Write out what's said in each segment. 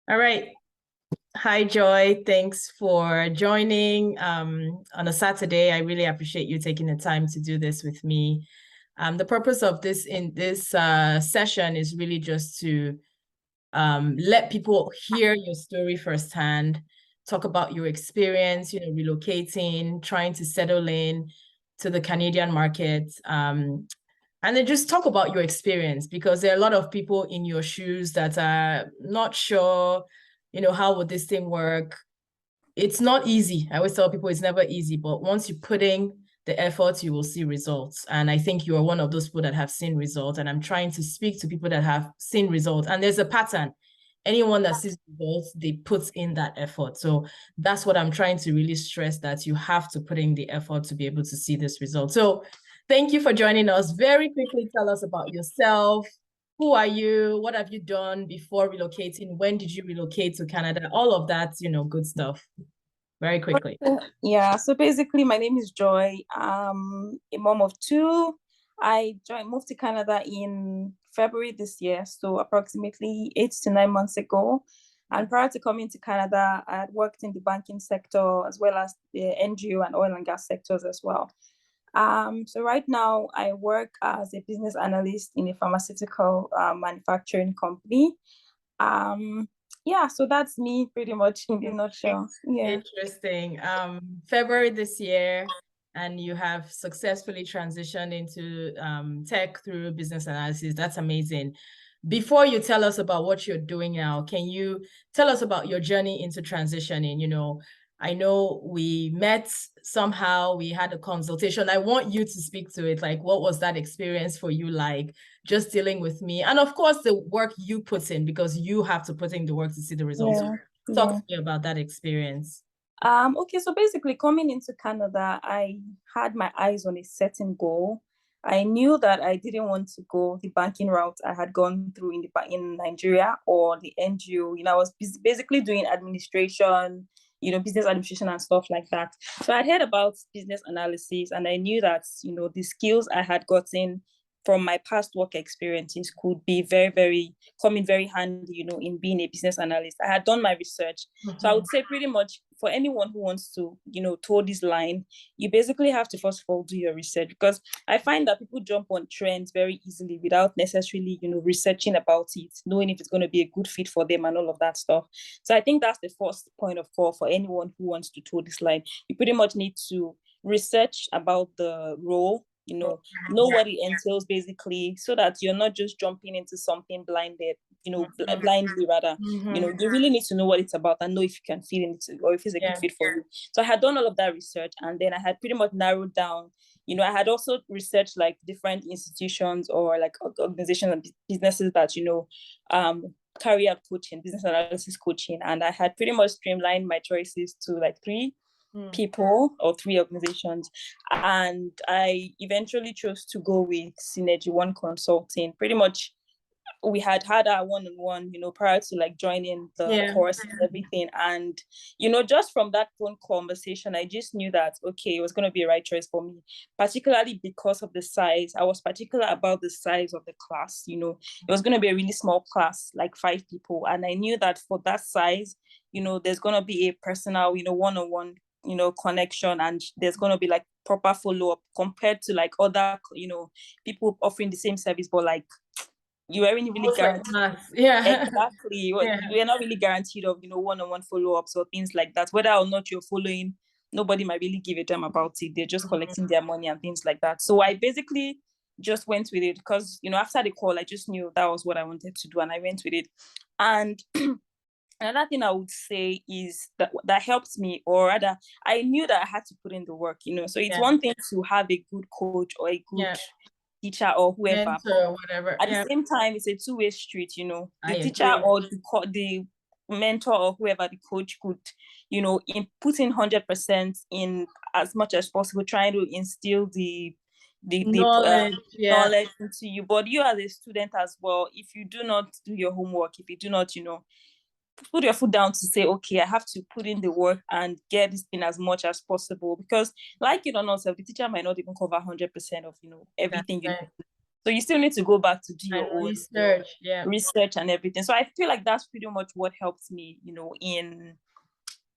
All right. Hi, Joy. Thanks for joining on a Saturday. I really appreciate you taking the time to do this with me. The purpose of this session is really just to let people hear your story firsthand, talk about your experience, relocating, trying to settle in to the Canadian market, and then just talk about your experience, because there are a lot of people in your shoes that are not sure, how would this thing work? It's not easy. I always tell people it's never easy, but once you put in the effort, you will see results. And I think you are one of those people that have seen results. And I'm trying to speak to people that have seen results. And there's a pattern. Anyone that sees results, they put in that effort. So that's what I'm trying to really stress, that you have to put in the effort to be able to see this result. So thank you for joining us. Very quickly, tell us about yourself. Who are you? What have you done before relocating? When did you relocate to Canada? All of that, good stuff. Very quickly. Yeah, so basically my name is Joy. I'm a mom of two. Moved to Canada in February this year, so approximately 8 to 9 months ago. And prior to coming to Canada, I had worked in the banking sector as well as the NGO and oil and gas sectors as well. So right now I work as a business analyst in a pharmaceutical manufacturing company. Yeah, so that's me pretty much in a nutshell. Yeah. Interesting. February this year, and you have successfully transitioned into tech through business analysis. That's amazing. Before you tell us about what you're doing now, can you tell us about your journey into transitioning? I know we met somehow, we had a consultation. I want you to speak to it. Like, what was that experience for you like, just dealing with me? And of course, the work you put in, because you have to put in the work to see the results. Talk to me about that experience. Okay, so basically coming into Canada, I had my eyes on a certain goal. I knew that I didn't want to go the banking route I had gone through in Nigeria or the NGO. I was basically doing administration, business administration and stuff like that. So I heard about business analysis, and I knew that, the skills I had gotten from my past work experiences could be very, very come in very handy, in being a business analyst. I had done my research. So I would say pretty much for anyone who wants to, toe this line, you basically have to first of all do your research, because I find that people jump on trends very easily without necessarily, researching about it, knowing if it's going to be a good fit for them and all of that stuff. So I think that's the first point of call for anyone who wants to toe this line. You pretty much need to research about the role, know what it entails basically, so that you're not just jumping into something blindly rather. You really need to know what it's about and know if you can fit into it or if it's a good fit for you. So I had done all of that research, and then I had pretty much narrowed down. I had also researched like different institutions or like organizations and businesses that carry out coaching, business analysis coaching, and I had pretty much streamlined my choices to like three people or three organizations, and I eventually chose to go with Synergy Pretty much we had our one-on-one, prior to like joining the course and everything. And, just from that phone conversation, I just knew that, okay, it was going to be a right choice for me, particularly because of the size. I was particular about the size of the class. It was going to be a really small class, like 5 people. And I knew that for that size, there's going to be a personal, one-on-one, connection, and there's going to be like proper follow-up compared to like other, people offering the same service, but like you weren't really guaranteed. Exactly. We're not really guaranteed of, one-on-one follow-ups or things like that. Whether or not you're following, nobody might really give a damn about it. They're just collecting their money and things like that. So I basically just went with it because, after the call, I just knew that was what I wanted to do, and I went with it. And another thing I would say is that helped me, or rather, I knew that I had to put in the work, So it's one thing to have a good coach or a good teacher or whoever, mentor or whatever. At the same time, it's a two-way street. The teacher or the mentor or whoever, the coach could, put in 100% in as much as possible, trying to instill the knowledge into you. But you as a student as well, if you do not do your homework, if you do not, put your foot down to say, okay, I have to put in the work and get this in as much as possible, because like it or not, the teacher might not even cover 100% of everything you need. So you still need to go back to do And your own research, research and everything. So I feel like that's pretty much what helps me, in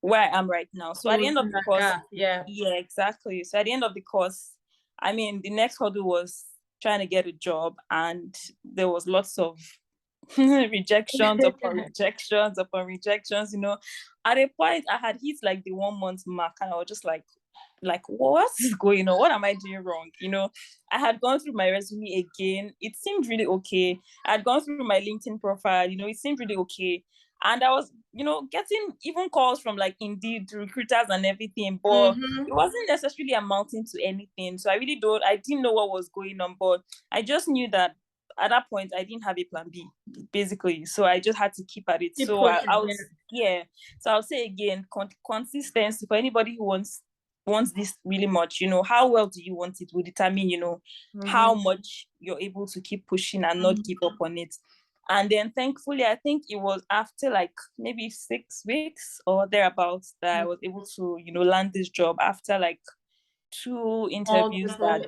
where I am right now. So at the end of the course, yeah, exactly. So at the end of the course, I mean, the next hurdle was trying to get a job, and there was lots of rejections upon rejections upon rejections. At a point, I had hit like the 1 month mark, and I was just like, what is going on? What am I doing wrong? I had gone through my resume again. It seemed really okay. I had gone through my LinkedIn profile. It seemed really okay. And I was, getting even calls from like Indeed recruiters and everything, but it wasn't necessarily amounting to anything. So I didn't know what was going on, but I just knew that at that point I didn't have a plan B, basically. So I just had to keep at it. So I was, So I'll say again, consistency for anybody who wants this really much. How well do you want it will determine, how much you're able to keep pushing and not give up on it. And then thankfully, I think it was after like maybe 6 weeks or thereabouts that I was able to, land this job after like 2 interviews. And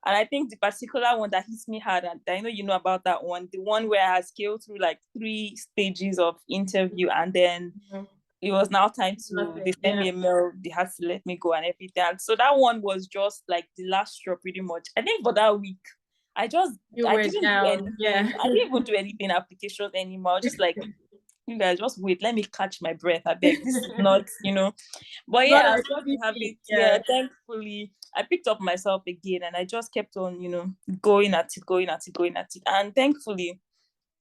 I think the particular one that hits me hard, and I know you know about that one, the one where I scaled through like 3 stages of interview, and then it was now time to, they sent me a mail, they had to let me go and everything. And so that one was just like the last straw pretty much. I think for that week, I didn't do anything. I didn't even do anything applications anymore. Just like, you guys just wait, let me catch my breath. I beg, this is not, But yeah, I was lucky to have it. Thankfully, I picked up myself again, and I just kept on, going at it. And thankfully,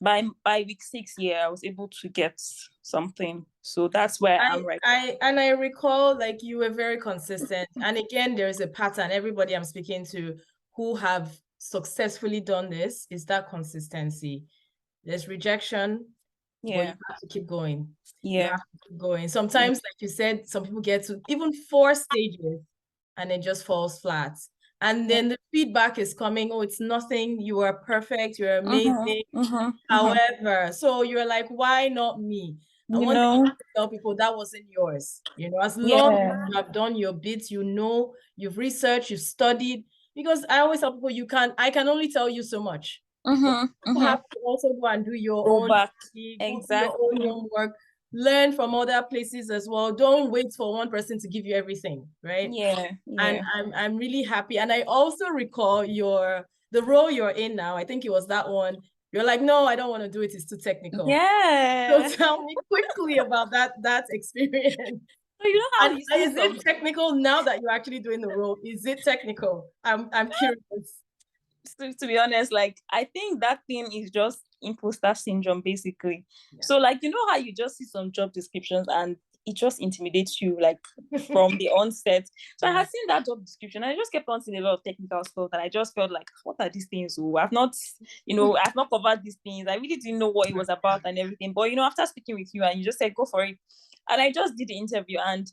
by week 6, I was able to get something. So that's where I am right now. I recall like you were very consistent. And again, there's a pattern. Everybody I'm speaking to who have successfully done this is that consistency. There's rejection, but you have to keep going. You have to keep going. Sometimes, like you said, some people get to even 4 stages and it just falls flat. And then the feedback is coming, oh, it's nothing, you are perfect, you're amazing. However, so you're like, why not me? I want to tell people that wasn't yours. As long as you have done your bits, you've researched, you've studied. Because I always tell people, I can only tell you so much. You have to also go and do your own homework, learn from other places as well. Don't wait for one person to give you everything, right? And I'm really happy. And I also recall the role you're in now. I think it was that one. You're like, no, I don't want to do it. It's too technical. So tell me quickly about that experience. So you know how is it technical now that you're actually doing the role? Is it technical? I'm curious. To be honest, like, I think that thing is just imposter syndrome, basically. So like, how you just see some job descriptions and it just intimidates you, like, from the onset. So I had seen that job description and I just kept on seeing a lot of technical stuff and I just felt like, what are these things? I've not covered these things. I really didn't know what it was about and everything. But after speaking with you and you just said, go for it. And I just did the interview, and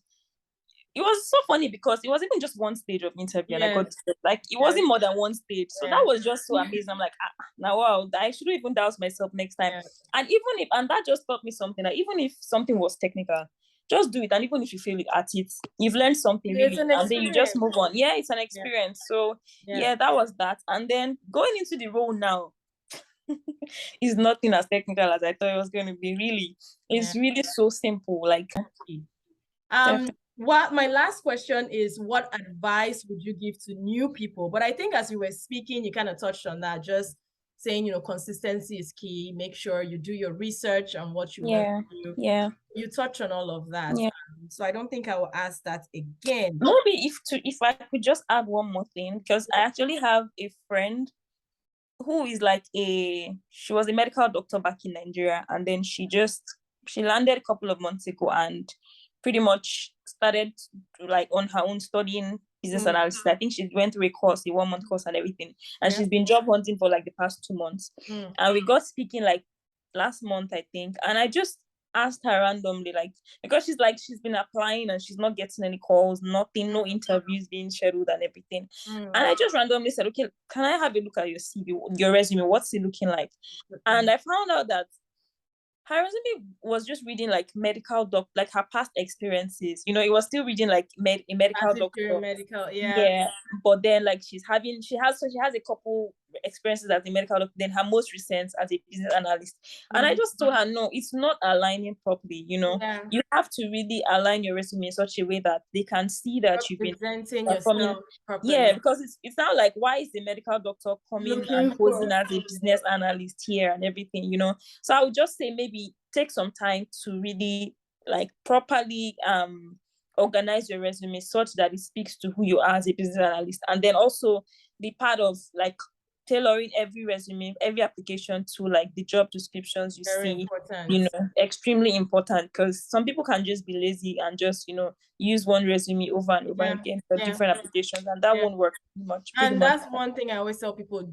it was so funny because it wasn't even just one stage of interview, and I got like, it wasn't more than one stage. So that was just so amazing. I'm like, now wow, I shouldn't even doubt myself next time. And that just taught me something, that even if something was technical, just do it. And even if you fail at it, you've learned something really, and then you just move on. It's an experience. So that was that. And then going into the role now is nothing as technical as I thought it was going to be. Really, it's really so simple. Like, what my last question is, what advice would you give to new people? But I think as you were speaking, you kind of touched on that, just saying, consistency is key. Make sure you do your research on what you want to do. You touch on all of that. So I don't think I will ask that again. Maybe if I could just add one more thing, because I actually have a friend who is like she was a medical doctor back in Nigeria, and then she landed a couple of months ago and pretty much started like on her own studying business analysis. I think she went through a 1-month course and everything, and she's been job hunting for like the past 2 months. And we got speaking like last month, I think, and I just asked her randomly, like, because she's been applying and she's not getting any calls, nothing, no interviews being scheduled and everything. And I just randomly said, okay, can I have a look at your CV, your resume? What's it looking like? And I found out that her resume was just reading like medical like her past experiences. You know, it was still reading like a medical As if you're doctor. medical, yeah. Yeah, but then like she has a couple experiences as a medical doctor, then her most recent as a business analyst. And I just told her, no, it's not aligning properly. You know, Yeah. you have to really align your resume in such a way that they can see that you've been Presenting performing. yourself properly. Yeah, because it's not like, why is the medical doctor coming Looking and posing as a business analyst here and everything, you know? So I would just say maybe take some time to really like properly organize your resume such that it speaks to who you are as a business analyst. And then also the part of like tailoring every resume, every application to like the job descriptions you Very see, important. you know, extremely important, because some people can just be lazy and just, you know, use one resume over and over again for different applications, and that won't work much. And that's one thing I always tell people,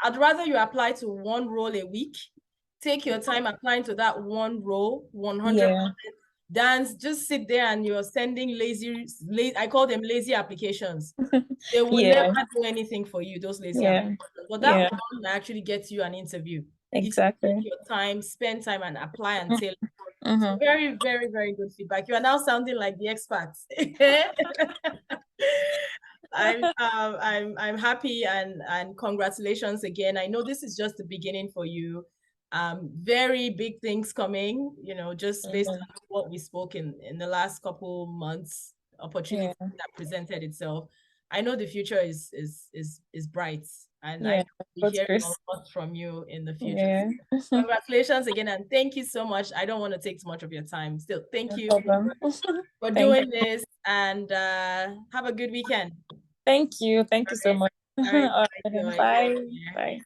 I'd rather you apply to one role a week, take your time applying to that one role, 100%. Dance, just sit there and you're sending lazy, I call them lazy applications. They will never do anything for you, those lazy applications. But that one actually gets you an interview. Exactly. If you take your time, spend time and apply and tailor. So very, very, very good feedback. You are now sounding like the experts. I'm happy and congratulations again. I know this is just the beginning for you. Very big things coming, you know, just based on what we spoke in the last couple months, opportunity that presented itself. I know the future is bright, and I know we'll hear a lot from you in the future. Congratulations again, and thank you so much. I don't want to take too much of your time. Still, thank you for doing this, and have a good weekend. Thank you. Thank you so much. All right. Bye. Bye.